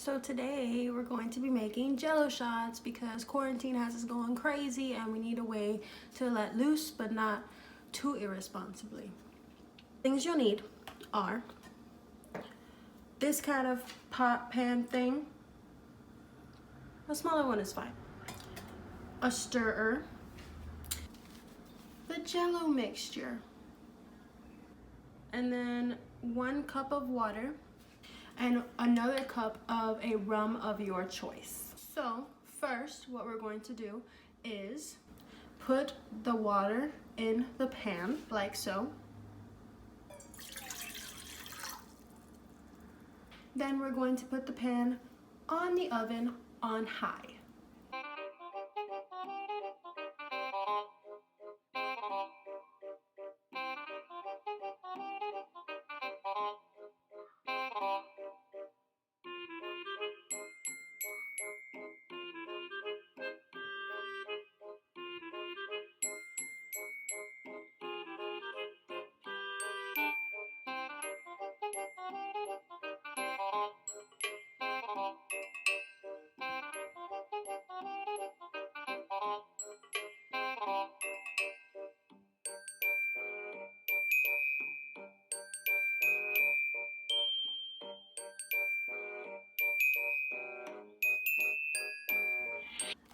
So today we're going to be making Jell-O shots because quarantine has us going crazy and we need a way to let loose but not too irresponsibly. Things you'll need are this kind of pot pan thing. A smaller one is fine. A stirrer, the Jell-O mixture, and then 1 cup of water and another cup of a rum of your choice. So first what we're going to do is put the water in the pan like so. Then we're going to put the pan on the oven on high.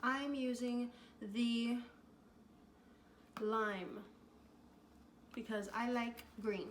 I'm using the lime because I like green.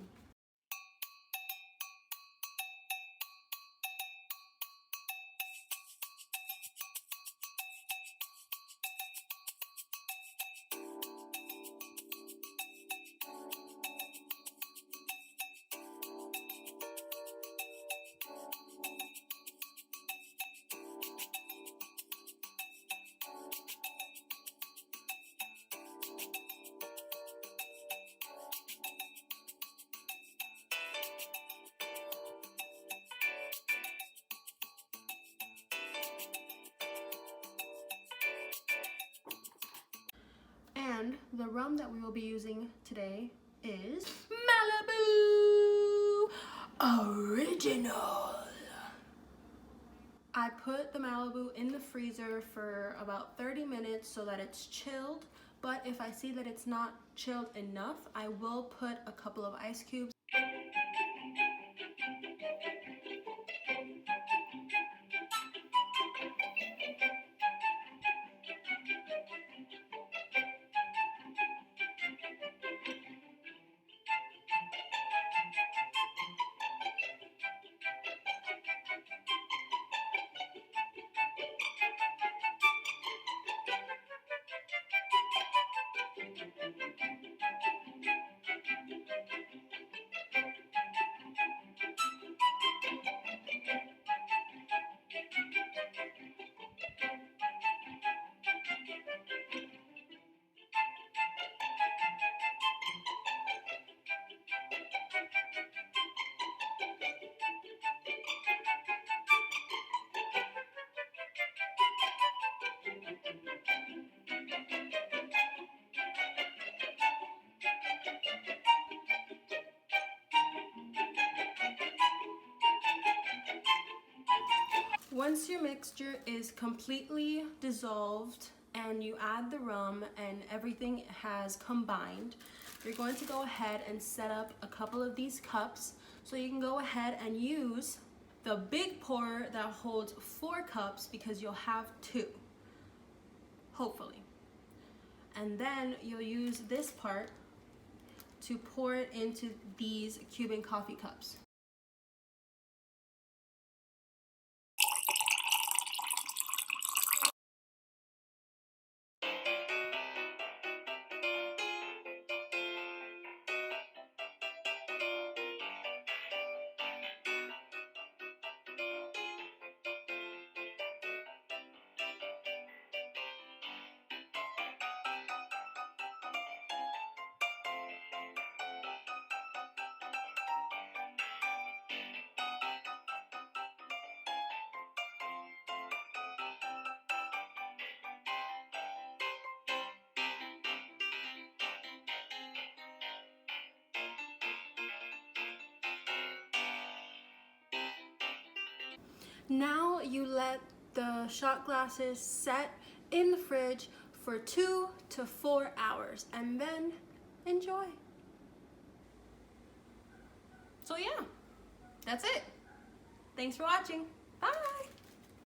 And the rum that we will be using today is Malibu Original. I put the Malibu in the freezer for about 30 minutes so that it's chilled, but if I see that it's not chilled enough, I will put a couple of ice cubes. Once your mixture is completely dissolved and you add the rum and everything has combined, you're going to go ahead and set up a couple of these cups so you can go ahead and use the big pour that holds 4 cups because you'll have 2, hopefully. And then you'll use this part to pour it into these Cuban coffee cups. Now you let the shot glasses set in the fridge for 2 to 4 hours and then enjoy. So yeah, that's it. Thanks for watching. Bye.